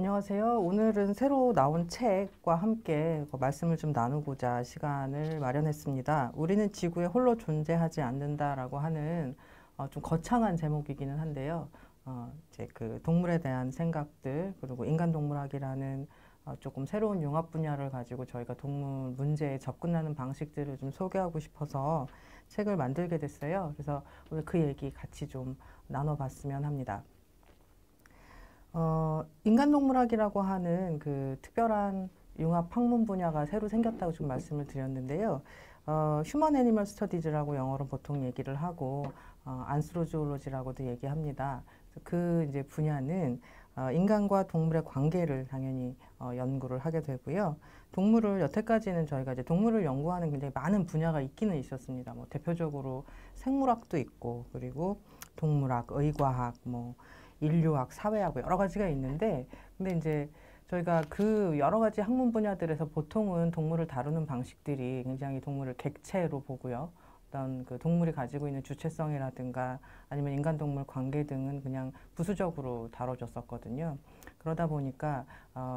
안녕하세요. 오늘은 새로 나온 책과 함께 말씀을 좀 나누고자 시간을 마련했습니다. 우리는 지구에 홀로 존재하지 않는다라고 하는 좀 거창한 제목이기는 한데요. 이제 그 동물에 대한 생각들 그리고 인간동물학이라는 조금 새로운 융합 분야를 가지고 저희가 동물 문제에 접근하는 방식들을 좀 소개하고 싶어서 책을 만들게 됐어요. 그래서 오늘 그 얘기 같이 좀 나눠봤으면 합니다. 인간동물학이라고 하는 그 특별한 융합 학문 분야가 새로 생겼다고 좀 말씀을 드렸는데요. 휴먼 애니멀 스터디즈라고 영어로 보통 얘기를 하고, 안스로주올로지라고도 얘기합니다. 그 이제 분야는 인간과 동물의 관계를 당연히 연구를 하게 되고요. 동물을 여태까지는 저희가 이제 동물을 연구하는 굉장히 많은 분야가 있기는 있었습니다. 뭐 대표적으로 생물학도 있고, 그리고 동물학, 의과학, 뭐 인류학, 사회학 여러 가지가 있는데, 근데 이제 저희가 그 여러 가지 학문 분야들에서 보통은 동물을 다루는 방식들이 굉장히 동물을 객체로 보고요. 어떤 그 동물이 가지고 있는 주체성이라든가 아니면 인간-동물 관계 등은 그냥 부수적으로 다뤄졌었거든요. 그러다 보니까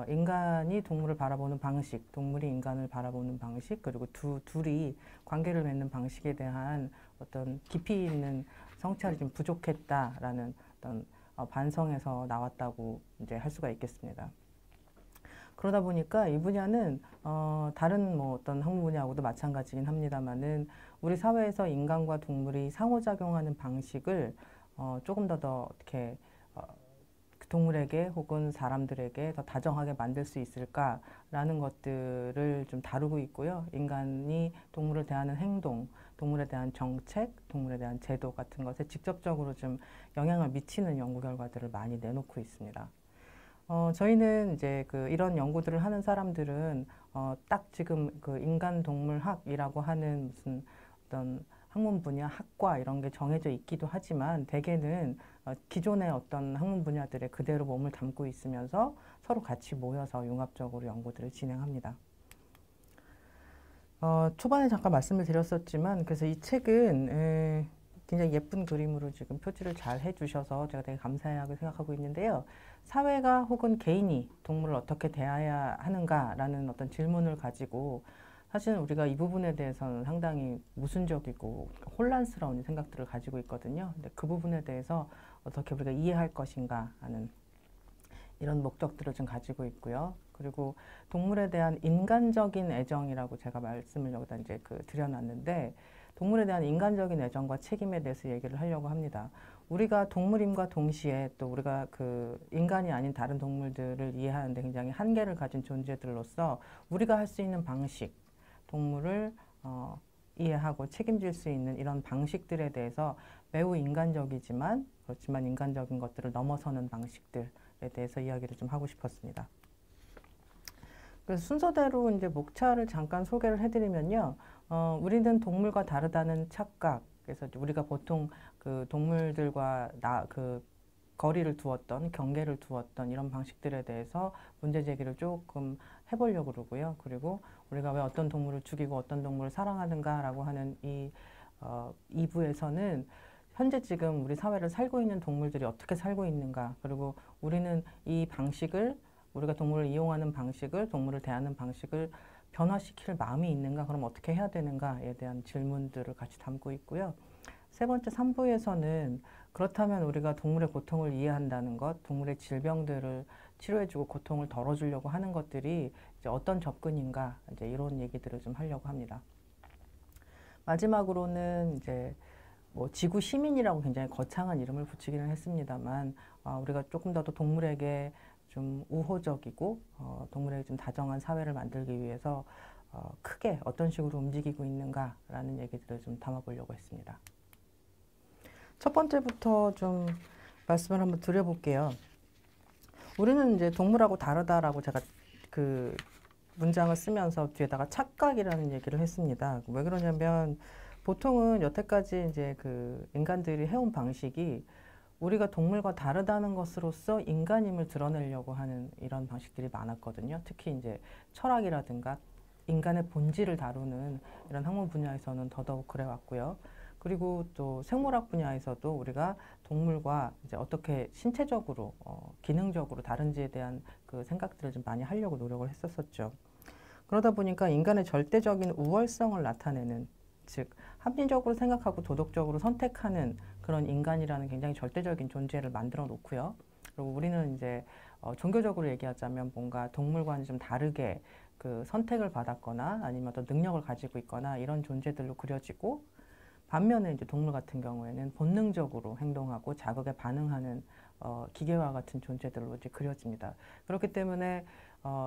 인간이 동물을 바라보는 방식, 동물이 인간을 바라보는 방식, 그리고 둘이 관계를 맺는 방식에 대한 어떤 깊이 있는 성찰이 좀 부족했다라는 어떤 반성에서 나왔다고 이제 할 수가 있겠습니다. 그러다 보니까 이 분야는 다른 뭐 어떤 학문 분야하고도 마찬가지긴 합니다만은 우리 사회에서 인간과 동물이 상호작용하는 방식을 조금 더 어떻게 동물에게 혹은 사람들에게 더 다정하게 만들 수 있을까라는 것들을 좀 다루고 있고요. 인간이 동물을 대하는 행동, 동물에 대한 정책, 동물에 대한 제도 같은 것에 직접적으로 좀 영향을 미치는 연구 결과들을 많이 내놓고 있습니다. 저희는 이제 그 이런 연구들을 하는 사람들은 딱 지금 그 인간-동물학이라고 하는 무슨 어떤 학문 분야, 학과 이런 게 정해져 있기도 하지만 대개는 기존의 어떤 학문 분야들에 그대로 몸을 담고 있으면서 서로 같이 모여서 융합적으로 연구들을 진행합니다. 초반에 잠깐 말씀을 드렸었지만 그래서 이 책은 굉장히 예쁜 그림으로 지금 표지를 잘 해주셔서 제가 되게 감사하게 생각하고 있는데요. 사회가 혹은 개인이 동물을 어떻게 대해야 하는가라는 어떤 질문을 가지고 사실은 우리가 이 부분에 대해서는 상당히 모순적이고 혼란스러운 생각들을 가지고 있거든요. 근데 그 부분에 대해서 어떻게 우리가 이해할 것인가 하는 이런 목적들을 좀 가지고 있고요. 그리고 동물에 대한 인간적인 애정이라고 제가 말씀을 여기다 이제 드려놨는데 동물에 대한 인간적인 애정과 책임에 대해서 얘기를 하려고 합니다. 우리가 동물임과 동시에 또 우리가 그 인간이 아닌 다른 동물들을 이해하는데 굉장히 한계를 가진 존재들로서 우리가 할 수 있는 방식, 동물을 이해하고 책임질 수 있는 이런 방식들에 대해서 매우 인간적이지만 그렇지만 인간적인 것들을 넘어서는 방식들에 대해서 이야기를 좀 하고 싶었습니다. 그래서 순서대로 이제 목차를 잠깐 소개를 해드리면요. 우리는 동물과 다르다는 착각. 그래서 우리가 보통 그 동물들과 거리를 두었던, 경계를 두었던 이런 방식들에 대해서 문제 제기를 조금 해보려고 그러고요. 그리고 우리가 왜 어떤 동물을 죽이고 어떤 동물을 사랑하는가라고 하는 이 2부에서는 현재 지금 우리 사회를 살고 있는 동물들이 어떻게 살고 있는가, 그리고 우리는 이 방식을 우리가 동물을 이용하는 방식을, 동물을 대하는 방식을 변화시킬 마음이 있는가, 그럼 어떻게 해야 되는가에 대한 질문들을 같이 담고 있고요. 세 번째 3부에서는 그렇다면 우리가 동물의 고통을 이해한다는 것, 동물의 질병들을 치료해주고 고통을 덜어주려고 하는 것들이 이제 어떤 접근인가, 이제 이런 얘기들을 좀 하려고 합니다. 마지막으로는 이제 뭐 지구 시민이라고 굉장히 거창한 이름을 붙이기는 했습니다만 우리가 조금 더 동물에게 좀 우호적이고 동물에게 좀 다정한 사회를 만들기 위해서 크게 어떤 식으로 움직이고 있는가라는 얘기들을 좀 담아보려고 했습니다. 첫 번째부터 좀 말씀을 한번 드려볼게요. 우리는 이제 동물하고 다르다라고 제가 그 문장을 쓰면서 뒤에다가 착각이라는 얘기를 했습니다. 왜 그러냐면 보통은 여태까지 이제 그 인간들이 해온 방식이 우리가 동물과 다르다는 것으로서 인간임을 드러내려고 하는 이런 방식들이 많았거든요. 특히 이제 철학이라든가 인간의 본질을 다루는 이런 학문 분야에서는 더더욱 그래 왔고요. 그리고 또 생물학 분야에서도 우리가 동물과 이제 어떻게 신체적으로, 기능적으로 다른지에 대한 그 생각들을 좀 많이 하려고 노력을 했었었죠. 그러다 보니까 인간의 절대적인 우월성을 나타내는, 즉 합리적으로 생각하고 도덕적으로 선택하는 그런 인간이라는 굉장히 절대적인 존재를 만들어 놓고요. 그리고 우리는 이제 종교적으로 얘기하자면 뭔가 동물과는 좀 다르게 그 선택을 받았거나 아니면 어떤 능력을 가지고 있거나 이런 존재들로 그려지고, 반면에 이제 동물 같은 경우에는 본능적으로 행동하고 자극에 반응하는 기계와 같은 존재들로 이제 그려집니다. 그렇기 때문에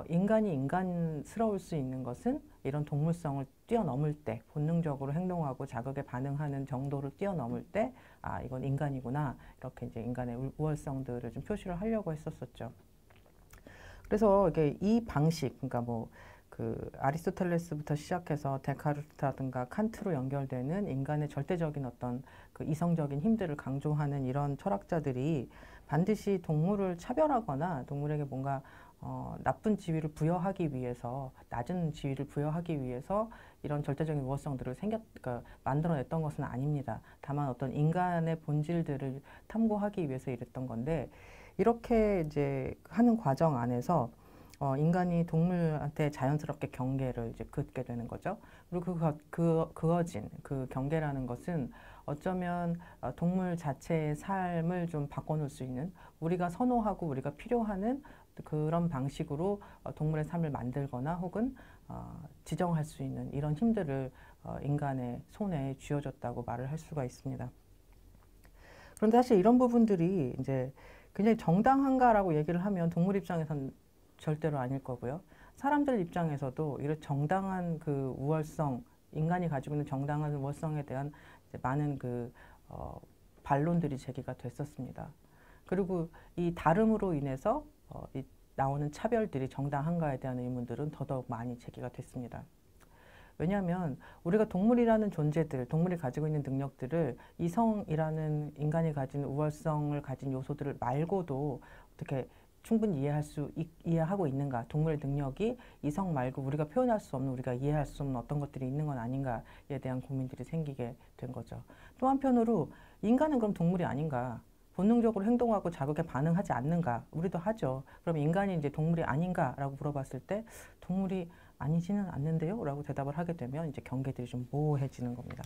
인간이 인간스러울 수 있는 것은 이런 동물성을 뛰어넘을 때, 본능적으로 행동하고 자극에 반응하는 정도를 뛰어넘을 때, 아, 이건 인간이구나. 이렇게 이제 인간의 우월성들을 좀 표시를 하려고 했었었죠. 그래서 이게 이 방식, 그러니까 뭐 그 아리스토텔레스부터 시작해서 데카르트라든가 칸트로 연결되는 인간의 절대적인 어떤 그 이성적인 힘들을 강조하는 이런 철학자들이 반드시 동물을 차별하거나 동물에게 뭔가 나쁜 지위를 부여하기 위해서, 낮은 지위를 부여하기 위해서 이런 절대적인 우월성들을 그러니까 만들어냈던 것은 아닙니다. 다만 어떤 인간의 본질들을 탐구하기 위해서 이랬던 건데, 이렇게 이제 하는 과정 안에서 인간이 동물한테 자연스럽게 경계를 이제 긋게 되는 거죠. 그리고 그어진 그 경계라는 것은 어쩌면 동물 자체의 삶을 좀 바꿔놓을 수 있는, 우리가 선호하고 우리가 필요하는 그런 방식으로 동물의 삶을 만들거나 혹은 지정할 수 있는 이런 힘들을 인간의 손에 쥐어줬다고 말을 할 수가 있습니다. 그런데 사실 이런 부분들이 이제 굉장히 정당한가라고 얘기를 하면 동물 입장에선 절대로 아닐 거고요. 사람들 입장에서도 이런 정당한 그 우월성, 인간이 가지고 있는 정당한 우월성에 대한 많은 그 반론들이 제기가 됐었습니다. 그리고 이 다름으로 인해서 이 나오는 차별들이 정당한가에 대한 의문들은 더더욱 많이 제기가 됐습니다. 왜냐하면 우리가 동물이라는 존재들, 동물이 가지고 있는 능력들을 이성이라는 인간이 가진 우월성을 가진 요소들을 말고도 어떻게 충분히 이해하고 있는가, 동물의 능력이 이성 말고 우리가 표현할 수 없는, 우리가 이해할 수 없는 어떤 것들이 있는 건 아닌가에 대한 고민들이 생기게 된 거죠. 또 한편으로 인간은 그럼 동물이 아닌가, 본능적으로 행동하고 자극에 반응하지 않는가, 우리도 하죠. 그럼 인간이 이제 동물이 아닌가라고 물어봤을 때 동물이 아니지는 않는데요? 라고 대답을 하게 되면 이제 경계들이 좀 모호해지는 겁니다.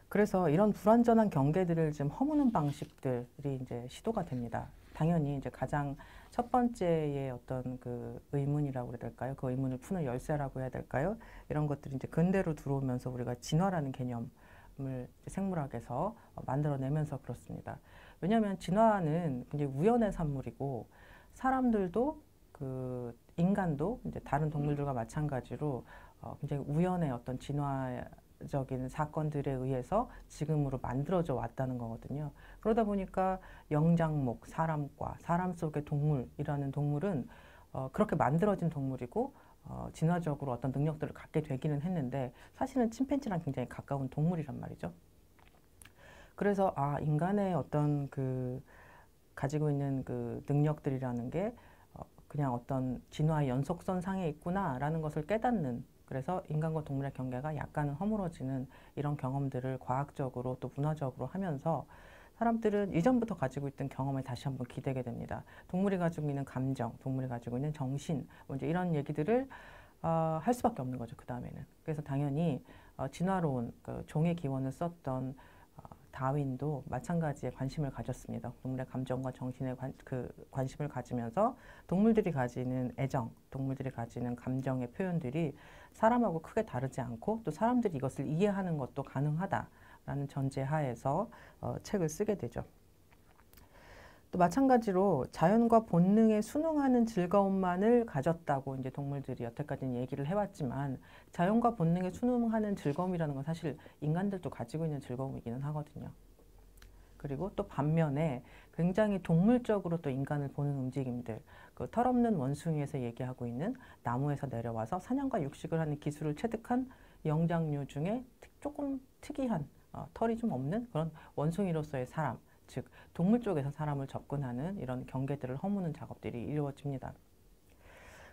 그래서 이런 불완전한 경계들을 좀 허무는 방식들이 이제 시도가 됩니다. 당연히 이제 가장 첫 번째의 어떤 그 의문이라고 해야 될까요? 그 의문을 푸는 열쇠라고 해야 될까요? 이런 것들이 이제 근대로 들어오면서 우리가 진화라는 개념을 생물학에서 만들어내면서 그렇습니다. 왜냐하면 진화는 굉장히 우연의 산물이고, 사람들도 그 인간도 이제 다른 동물들과 마찬가지로 굉장히 우연의 어떤 진화적인 사건들에 의해서 지금으로 만들어져 왔다는 거거든요. 그러다 보니까 영장목, 사람과 사람 속의 동물이라는 동물은 그렇게 만들어진 동물이고 진화적으로 어떤 능력들을 갖게 되기는 했는데, 사실은 침팬지랑 굉장히 가까운 동물이란 말이죠. 그래서 인간의 어떤 그 가지고 있는 그 능력들이라는 게 그냥 어떤 진화의 연속선 상에 있구나라는 것을 깨닫는, 그래서 인간과 동물의 경계가 약간은 허물어지는 이런 경험들을 과학적으로 또 문화적으로 하면서 사람들은 이전부터 가지고 있던 경험을 다시 한번 기대게 됩니다. 동물이 가지고 있는 감정, 동물이 가지고 있는 정신, 이제 이런 얘기들을 할 수밖에 없는 거죠, 그 다음에는. 그래서 당연히 진화론, 그 종의 기원을 썼던 다윈도 마찬가지의 관심을 가졌습니다. 동물의 감정과 정신에 관심을 가지면서 동물들이 가지는 애정, 동물들이 가지는 감정의 표현들이 사람하고 크게 다르지 않고 또 사람들이 이것을 이해하는 것도 가능하다라는 전제하에서 책을 쓰게 되죠. 또 마찬가지로 자연과 본능에 순응하는 즐거움만을 가졌다고 이제 동물들이 여태까지는 얘기를 해왔지만, 자연과 본능에 순응하는 즐거움이라는 건 사실 인간들도 가지고 있는 즐거움이기는 하거든요. 그리고 또 반면에 굉장히 동물적으로 또 인간을 보는 움직임들, 그 털없는 원숭이에서 얘기하고 있는 나무에서 내려와서 사냥과 육식을 하는 기술을 체득한 영장류 중에 조금 특이한 털이 좀 없는 그런 원숭이로서의 사람, 즉 동물 쪽에서 사람을 접근하는 이런 경계들을 허무는 작업들이 이루어집니다.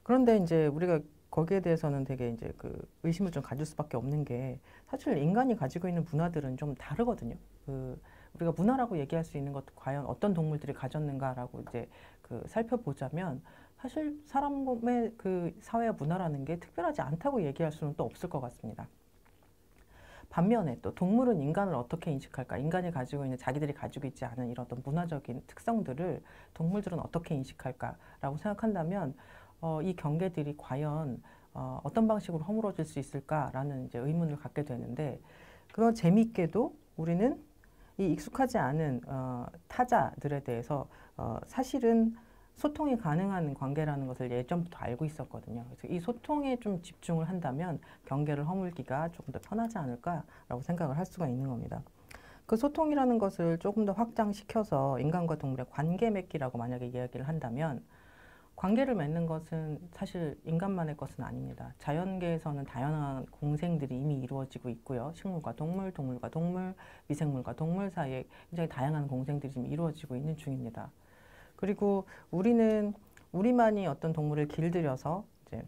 그런데 이제 우리가 거기에 대해서는 되게 이제 그 의심을 좀 가질 수밖에 없는 게 사실 인간이 가지고 있는 문화들은 좀 다르거든요. 그 우리가 문화라고 얘기할 수 있는 것도 과연 어떤 동물들이 가졌는가라고 이제 그 살펴보자면 사실 사람의 그 사회와 문화라는 게 특별하지 않다고 얘기할 수는 또 없을 것 같습니다. 반면에 또 동물은 인간을 어떻게 인식할까? 인간이 가지고 있는 자기들이 가지고 있지 않은 이런 어떤 문화적인 특성들을 동물들은 어떻게 인식할까라고 생각한다면 이 경계들이 과연 어떤 방식으로 허물어질 수 있을까라는 이제 의문을 갖게 되는데 그건 재미있게도 우리는 이 익숙하지 않은 타자들에 대해서 사실은 소통이 가능한 관계라는 것을 예전부터 알고 있었거든요. 그래서 이 소통에 좀 집중을 한다면 경계를 허물기가 조금 더 편하지 않을까라고 생각을 할 수가 있는 겁니다. 그 소통이라는 것을 조금 더 확장시켜서 인간과 동물의 관계 맺기라고 만약에 이야기를 한다면 관계를 맺는 것은 사실 인간만의 것은 아닙니다. 자연계에서는 다양한 공생들이 이미 이루어지고 있고요. 식물과 동물, 동물과 동물, 미생물과 동물 사이에 굉장히 다양한 공생들이 지금 이루어지고 있는 중입니다. 그리고 우리는 우리만이 어떤 동물을 길들여서 이제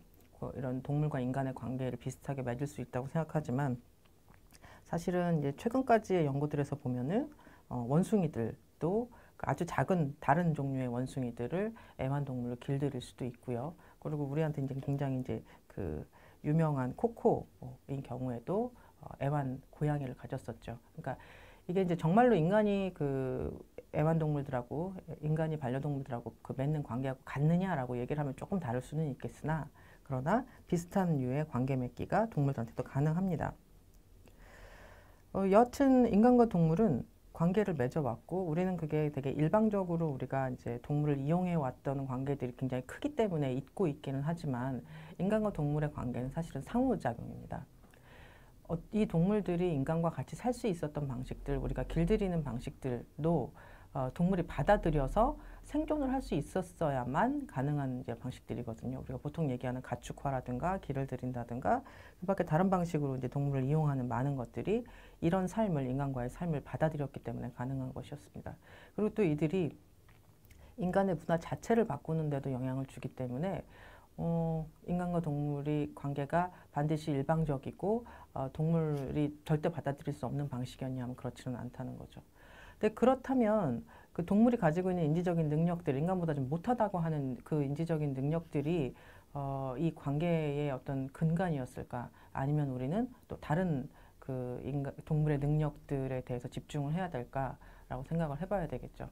이런 동물과 인간의 관계를 비슷하게 맺을 수 있다고 생각하지만 사실은 이제 최근까지의 연구들에서 보면은 원숭이들도 아주 작은 다른 종류의 원숭이들을 애완동물로 길들일 수도 있고요. 그리고 우리한테 이제 굉장히 이제 그 유명한 코코인 경우에도 애완 고양이를 가졌었죠. 그러니까 이게 이제 정말로 인간이 그 애완동물들하고 인간이 반려동물들하고 그 맺는 관계하고 같느냐라고 얘기를 하면 조금 다를 수는 있겠으나 그러나 비슷한 류의 관계 맺기가 동물들한테도 가능합니다. 여하튼 인간과 동물은 관계를 맺어왔고 우리는 그게 되게 일방적으로 우리가 이제 동물을 이용해 왔던 관계들이 굉장히 크기 때문에 잊고 있기는 하지만 인간과 동물의 관계는 사실은 상호작용입니다. 이 동물들이 인간과 같이 살 수 있었던 방식들, 우리가 길들이는 방식들도 동물이 받아들여서 생존을 할 수 있었어야만 가능한 이제 방식들이거든요. 우리가 보통 얘기하는 가축화라든가 길을 들인다든가 그밖에 다른 방식으로 이제 동물을 이용하는 많은 것들이 이런 삶을 인간과의 삶을 받아들였기 때문에 가능한 것이었습니다. 그리고 또 이들이 인간의 문화 자체를 바꾸는데도 영향을 주기 때문에 인간과 동물이 관계가 반드시 일방적이고 동물이 절대 받아들일 수 없는 방식이었냐 하면 그렇지는 않다는 거죠. 근데 그렇다면 그 동물이 가지고 있는 인지적인 능력들, 인간보다 좀 못하다고 하는 그 인지적인 능력들이 이 관계의 어떤 근간이었을까? 아니면 우리는 또 다른 그 동물의 능력들에 대해서 집중을 해야 될까라고 생각을 해봐야 되겠죠.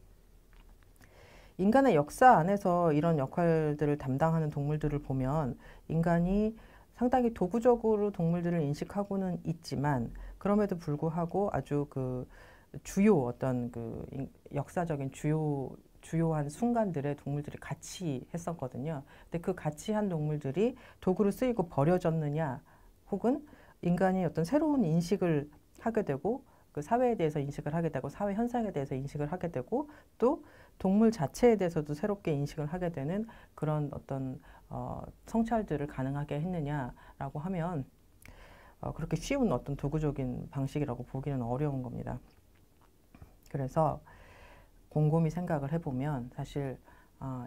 인간의 역사 안에서 이런 역할들을 담당하는 동물들을 보면 인간이 상당히 도구적으로 동물들을 인식하고는 있지만 그럼에도 불구하고 아주 그 주요 어떤 그 역사적인 주요한 순간들에 동물들이 같이 했었거든요. 근데 그 같이 한 동물들이 도구로 쓰이고 버려졌느냐 혹은 인간이 어떤 새로운 인식을 하게 되고 그 사회에 대해서 인식을 하게 되고 사회 현상에 대해서 인식을 하게 되고 또 동물 자체에 대해서도 새롭게 인식을 하게 되는 그런 어떤 성찰들을 가능하게 했느냐라고 하면 그렇게 쉬운 어떤 도구적인 방식이라고 보기는 어려운 겁니다. 그래서 곰곰이 생각을 해보면 사실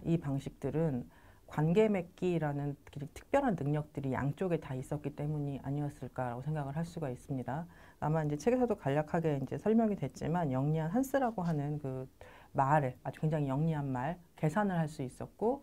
이 방식들은 관계 맺기라는 특별한 능력들이 양쪽에 다 있었기 때문이 아니었을까라고 생각을 할 수가 있습니다. 아마 이제 책에서도 간략하게 이제 설명이 됐지만 영리한 한스라고 하는 그 말을 아주 굉장히 영리한 말, 계산을 할 수 있었고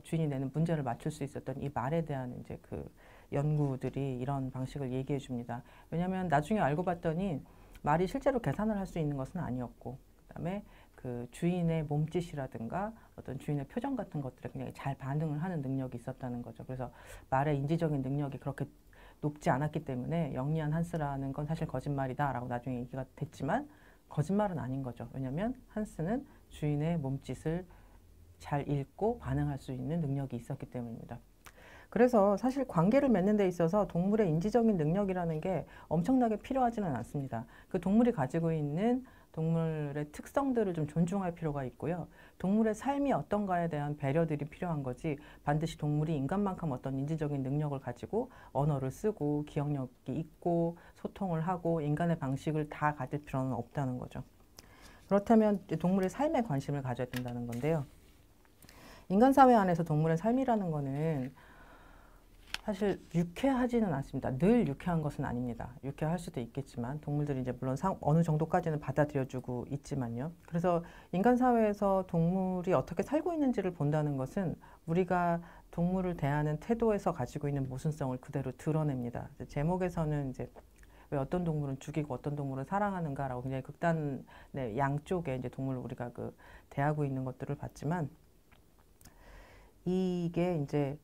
주인이 내는 문제를 맞출 수 있었던 이 말에 대한 이제 그 연구들이 이런 방식을 얘기해 줍니다. 왜냐하면 나중에 알고 봤더니 말이 실제로 계산을 할 수 있는 것은 아니었고 그다음에 그 주인의 몸짓이라든가 어떤 주인의 표정 같은 것들에 굉장히 잘 반응을 하는 능력이 있었다는 거죠. 그래서 말의 인지적인 능력이 그렇게 높지 않았기 때문에 영리한 한스라는 건 사실 거짓말이다라고 나중에 얘기가 됐지만 거짓말은 아닌 거죠. 왜냐하면 한스는 주인의 몸짓을 잘 읽고 반응할 수 있는 능력이 있었기 때문입니다. 그래서 사실 관계를 맺는 데 있어서 동물의 인지적인 능력이라는 게 엄청나게 필요하지는 않습니다. 그 동물이 가지고 있는 동물의 특성들을 좀 존중할 필요가 있고요. 동물의 삶이 어떤가에 대한 배려들이 필요한 거지 반드시 동물이 인간만큼 어떤 인지적인 능력을 가지고 언어를 쓰고 기억력이 있고 소통을 하고 인간의 방식을 다 가질 필요는 없다는 거죠. 그렇다면 동물의 삶에 관심을 가져야 된다는 건데요. 인간 사회 안에서 동물의 삶이라는 거는 사실 유쾌하지는 않습니다. 늘 유쾌한 것은 아닙니다. 유쾌할 수도 있겠지만 동물들이 이제 물론 어느 정도까지는 받아들여주고 있지만요. 그래서 인간 사회에서 동물이 어떻게 살고 있는지를 본다는 것은 우리가 동물을 대하는 태도에서 가지고 있는 모순성을 그대로 드러냅니다. 제목에서는 이제 왜 어떤 동물은 죽이고 어떤 동물은 사랑하는가라고 굉장히 극단의 양쪽에 이제 동물을 우리가 대하고 있는 것들을 봤지만 이게 이제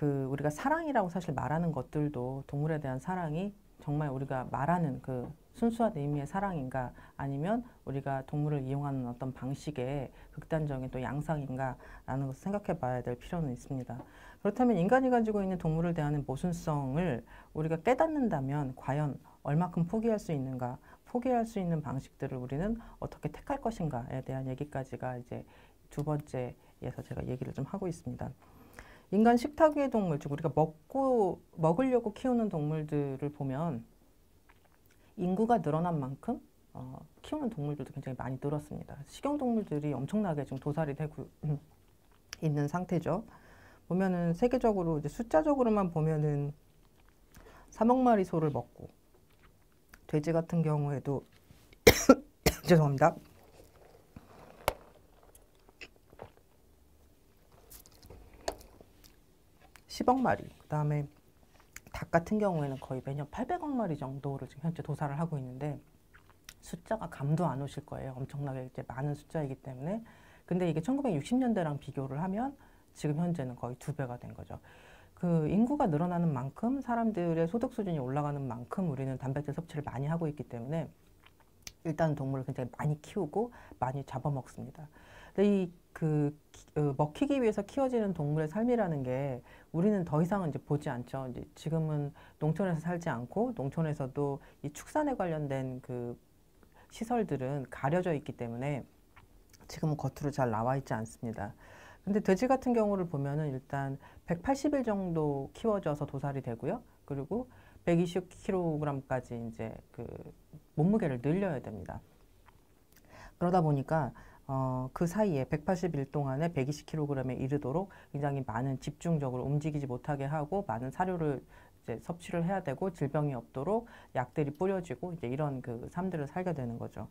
우리가 사랑이라고 사실 말하는 것들도 동물에 대한 사랑이 정말 우리가 말하는 순수한 의미의 사랑인가 아니면 우리가 동물을 이용하는 어떤 방식의 극단적인 또 양상인가 라는 것을 생각해 봐야 될 필요는 있습니다. 그렇다면 인간이 가지고 있는 동물을 대하는 모순성을 우리가 깨닫는다면 과연 얼마큼 포기할 수 있는가, 포기할 수 있는 방식들을 우리는 어떻게 택할 것인가에 대한 얘기까지가 이제 두 번째에서 제가 얘기를 좀 하고 있습니다. 인간 식탁 위의 동물, 즉 우리가 먹으려고 키우는 동물들을 보면 인구가 늘어난 만큼 키우는 동물들도 굉장히 많이 늘었습니다. 식용동물들이 엄청나게 지금 도살이 되고 있는 상태죠. 보면은 세계적으로 이제 숫자적으로만 보면은 3억 마리 소를 먹고 돼지 같은 경우에도 죄송합니다. 10억 마리, 그 다음에 닭 같은 경우에는 거의 매년 800억 마리 정도를 지금 현재 도살을 하고 있는데 숫자가 감도 안 오실 거예요. 엄청나게 이제 많은 숫자이기 때문에. 근데 이게 1960년대랑 비교를 하면 지금 현재는 거의 2배가 된 거죠. 인구가 늘어나는 만큼 사람들의 소득 수준이 올라가는 만큼 우리는 단백질 섭취를 많이 하고 있기 때문에 일단 동물을 굉장히 많이 키우고 많이 잡아먹습니다. 근데 먹히기 위해서 키워지는 동물의 삶이라는 게 우리는 더 이상은 이제 보지 않죠. 이제 지금은 농촌에서 살지 않고 농촌에서도 이 축산에 관련된 시설들은 가려져 있기 때문에 지금은 겉으로 잘 나와 있지 않습니다. 근데 돼지 같은 경우를 보면은 일단 180일 정도 키워져서 도살이 되고요. 그리고 120kg까지 이제 몸무게를 늘려야 됩니다. 그러다 보니까 그 사이에 180일 동안에 120kg에 이르도록 굉장히 많은 집중적으로 움직이지 못하게 하고 많은 사료를 이제 섭취를 해야 되고 질병이 없도록 약들이 뿌려지고 이제 이런 삶들을 살게 되는 거죠.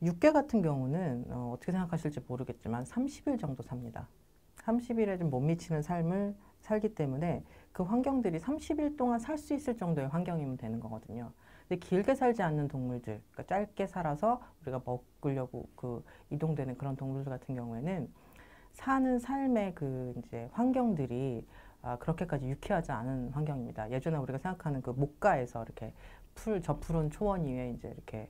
육개 같은 경우는 어떻게 생각하실지 모르겠지만 30일 정도 삽니다. 30일에 좀 못 미치는 삶을 살기 때문에 그 환경들이 30일 동안 살 수 있을 정도의 환경이면 되는 거거든요. 근데 길게 살지 않는 동물들, 그러니까 짧게 살아서 우리가 먹으려고 이동되는 그런 동물들 같은 경우에는 사는 삶의 이제 환경들이 그렇게까지 유쾌하지 않은 환경입니다. 예전에 우리가 생각하는 목가에서 이렇게 저 푸른 초원 위에 이제 이렇게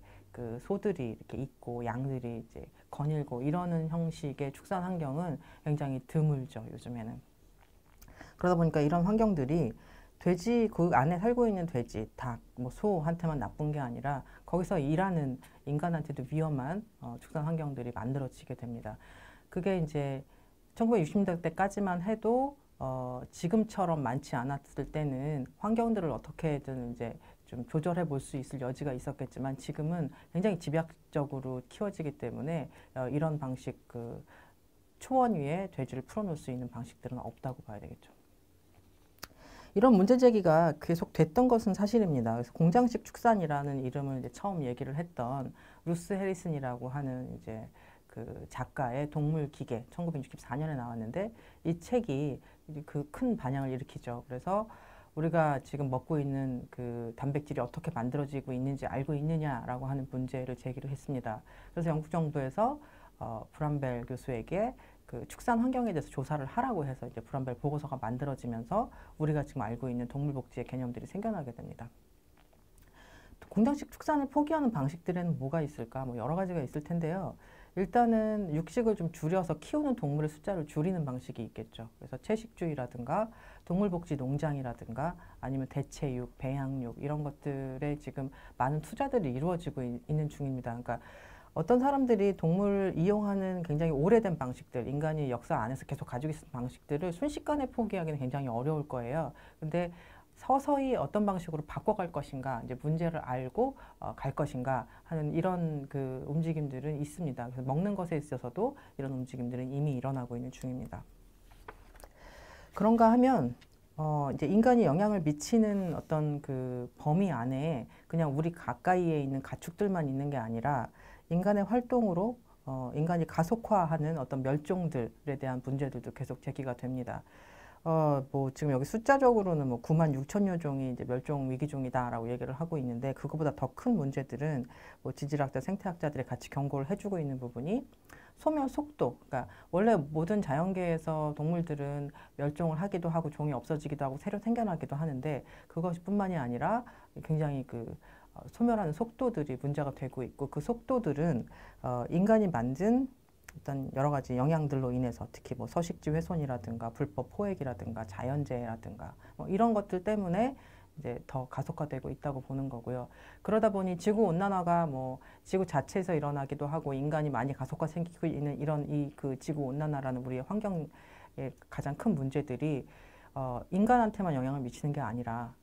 소들이 이렇게 있고 양들이 이제 거닐고 이러는 형식의 축산 환경은 굉장히 드물죠, 요즘에는. 그러다 보니까 이런 환경들이 돼지, 그 안에 살고 있는 돼지, 닭, 소한테만 나쁜 게 아니라 거기서 일하는 인간한테도 위험한 축산 환경들이 만들어지게 됩니다. 그게 이제 1960년대까지만 해도 지금처럼 많지 않았을 때는 환경들을 어떻게든 이제 좀 조절해 볼 수 있을 여지가 있었겠지만 지금은 굉장히 집약적으로 키워지기 때문에 이런 방식 초원 위에 돼지를 풀어놓을 수 있는 방식들은 없다고 봐야 되겠죠. 이런 문제 제기가 계속 됐던 것은 사실입니다. 그래서 공장식 축산이라는 이름을 이제 처음 얘기를 했던 루스 해리슨이라고 하는 이제 작가의 동물 기계 1964년에 나왔는데 이 책이 큰 반향을 일으키죠. 그래서 우리가 지금 먹고 있는 단백질이 어떻게 만들어지고 있는지 알고 있느냐라고 하는 문제를 제기를 했습니다. 그래서 영국 정부에서 브람벨 교수에게 축산 환경에 대해서 조사를 하라고 해서 이제 브람벨 보고서가 만들어지면서 우리가 지금 알고 있는 동물 복지의 개념들이 생겨나게 됩니다. 공장식 축산을 포기하는 방식들에는 뭐가 있을까? 여러 가지가 있을 텐데요. 일단은 육식을 좀 줄여서 키우는 동물의 숫자를 줄이는 방식이 있겠죠. 그래서 채식주의라든가 동물복지 농장이라든가 아니면 대체육, 배양육 이런 것들에 지금 많은 투자들이 이루어지고 있는 중입니다. 그러니까 어떤 사람들이 동물을 이용하는 굉장히 오래된 방식들, 인간이 역사 안에서 계속 가지고 있는 방식들을 순식간에 포기하기는 굉장히 어려울 거예요. 근데 서서히 어떤 방식으로 바꿔갈 것인가, 이제 문제를 알고 갈 것인가 하는 이런 움직임들은 있습니다. 그래서 먹는 것에 있어서도 이런 움직임들은 이미 일어나고 있는 중입니다. 그런가 하면 이제 인간이 영향을 미치는 어떤 그 범위 안에 그냥 우리 가까이에 있는 가축들만 있는 게 아니라 인간의 활동으로 인간이 가속화하는 어떤 멸종들에 대한 문제들도 계속 제기가 됩니다. 뭐 지금 여기 숫자적으로는 뭐 9만 6천여 종이 이제 멸종 위기종이다라고 얘기를 하고 있는데 그거보다 더 큰 문제들은 뭐 지질학자, 생태학자들이 같이 경고를 해주고 있는 부분이 소멸 속도. 그러니까 원래 모든 자연계에서 동물들은 멸종을 하기도 하고 종이 없어지기도 하고 새로 생겨나기도 하는데 그것뿐만이 아니라 굉장히 소멸하는 속도들이 문제가 되고 있고 그 속도들은 인간이 만든 어떤 여러 가지 영향들로 인해서 특히 뭐 서식지 훼손이라든가 불법 포획이라든가 자연재해라든가 뭐 이런 것들 때문에 이제 더 가속화되고 있다고 보는 거고요. 그러다 보니 지구 온난화가 뭐 지구 자체에서 일어나기도 하고 인간이 많이 가속화 생기고 있는 이런 그 지구 온난화라는 우리의 환경의 가장 큰 문제들이 인간한테만 영향을 미치는 게 아니라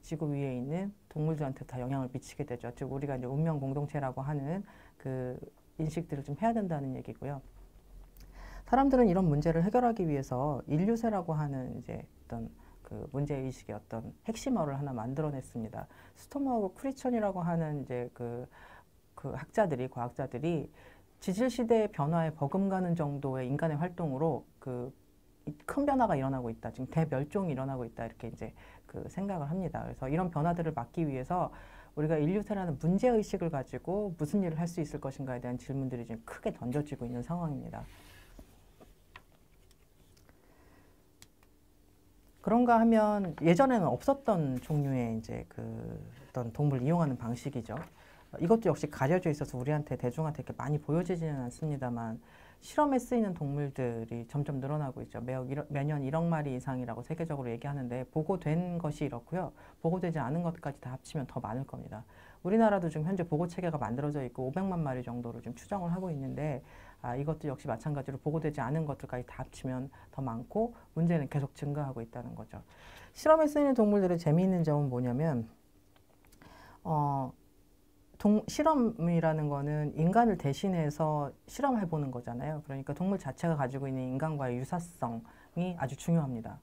지구 위에 있는 동물들한테 다 영향을 미치게 되죠. 즉 우리가 이제 운명 공동체라고 하는 인식들을 좀 해야 된다는 얘기고요. 사람들은 이런 문제를 해결하기 위해서 인류세라고 하는 이제 어떤 문제의식의 어떤 핵심어를 하나 만들어냈습니다. 스토머하고 크리천이라고 하는 이제 과학자들이 지질시대의 변화에 버금가는 정도의 인간의 활동으로 큰 변화가 일어나고 있다. 지금 대멸종이 일어나고 있다. 이렇게 이제 생각을 합니다. 그래서 이런 변화들을 막기 위해서 우리가 인류세라는 문제의식을 가지고 무슨 일을 할 수 있을 것인가에 대한 질문들이 지금 크게 던져지고 있는 상황입니다. 그런가 하면 예전에는 없었던 종류의 이제 어떤 동물을 이용하는 방식이죠. 이것도 역시 가려져 있어서 우리한테 대중한테 이렇게 많이 보여지지는 않습니다만 실험에 쓰이는 동물들이 점점 늘어나고 있죠. 매년 1억 마리 이상이라고 세계적으로 얘기하는데 보고된 것이 이렇고요. 보고되지 않은 것까지 다 합치면 더 많을 겁니다. 우리나라도 지금 현재 보고 체계가 만들어져 있고 500만 마리 정도로 좀 추정을 하고 있는데 이것도 역시 마찬가지로 보고되지 않은 것들까지 다 합치면 더 많고 문제는 계속 증가하고 있다는 거죠. 실험에 쓰이는 동물들의 재미있는 점은 뭐냐면 실험이라는 거는 인간을 대신해서 실험해보는 거잖아요. 그러니까 동물 자체가 가지고 있는 인간과의 유사성이 아주 중요합니다.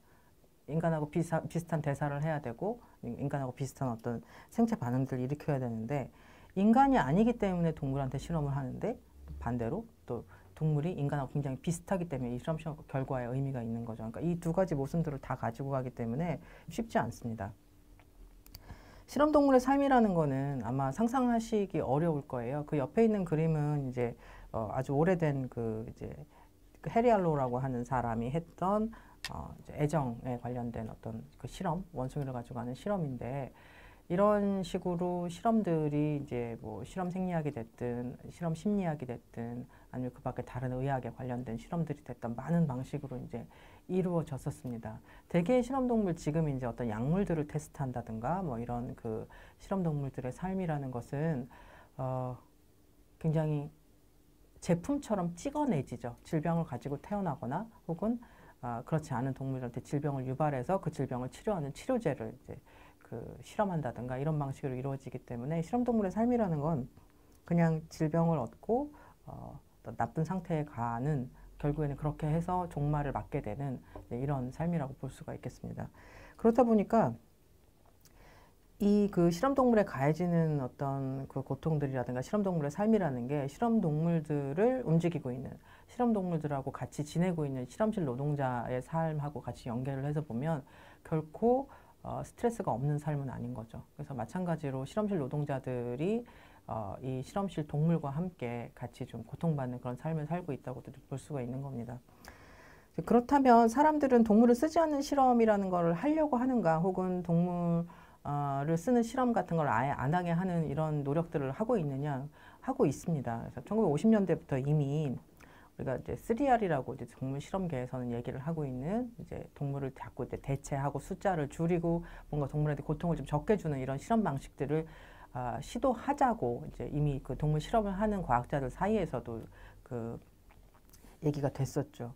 인간하고 비슷한 대사를 해야 되고 인간하고 비슷한 어떤 생체 반응들을 일으켜야 되는데 인간이 아니기 때문에 동물한테 실험을 하는데 반대로 또 동물이 인간하고 굉장히 비슷하기 때문에 이 실험 결과에 의미가 있는 거죠. 그러니까 이 두 가지 모순들을 다 가지고 가기 때문에 쉽지 않습니다. 실험동물의 삶이라는 거는 아마 상상하시기 어려울 거예요. 그 옆에 있는 그림은 이제 아주 오래된 이제 해리 할로우라고 하는 사람이 했던 이제 애정에 관련된 어떤 실험, 원숭이를 가지고 하는 실험인데 이런 식으로 실험들이 이제 뭐 실험 생리학이 됐든 실험 심리학이 됐든 아니면 그 밖에 다른 의학에 관련된 실험들이 됐던 많은 방식으로 이제 이루어졌었습니다. 대개의 실험동물 지금 이제 어떤 약물들을 테스트한다든가 뭐 이런 실험동물들의 삶이라는 것은 굉장히 제품처럼 찍어내지죠. 질병을 가지고 태어나거나 혹은 그렇지 않은 동물들한테 질병을 유발해서 그 질병을 치료하는 치료제를 이제 실험한다든가 이런 방식으로 이루어지기 때문에 실험동물의 삶이라는 건 그냥 질병을 얻고 나쁜 상태에 가는 결국에는 그렇게 해서 종말을 맞게 되는 이런 삶이라고 볼 수가 있겠습니다. 그렇다 보니까 이 실험동물에 가해지는 어떤 고통들이라든가 실험동물의 삶이라는 게 실험동물들을 움직이고 있는 실험동물들하고 같이 지내고 있는 실험실 노동자의 삶하고 같이 연계를 해서 보면 결코 스트레스가 없는 삶은 아닌 거죠. 그래서 마찬가지로 실험실 노동자들이 이 실험실 동물과 함께 같이 좀 고통받는 그런 삶을 살고 있다고도 볼 수가 있는 겁니다. 그렇다면 사람들은 동물을 쓰지 않는 실험이라는 걸 하려고 하는가 혹은 동물을 쓰는 실험 같은 걸 아예 안 하게 하는 이런 노력들을 하고 있느냐 하고 있습니다. 그래서 1950년대부터 이미 우리가 이제 3R이라고 이제 동물 실험계에서는 얘기를 하고 있는 이제 동물을 자꾸 이제 대체하고 숫자를 줄이고 뭔가 동물한테 고통을 좀 적게 주는 이런 실험 방식들을 시도하자고 이제 이미 동물 실험을 하는 과학자들 사이에서도 얘기가 됐었죠.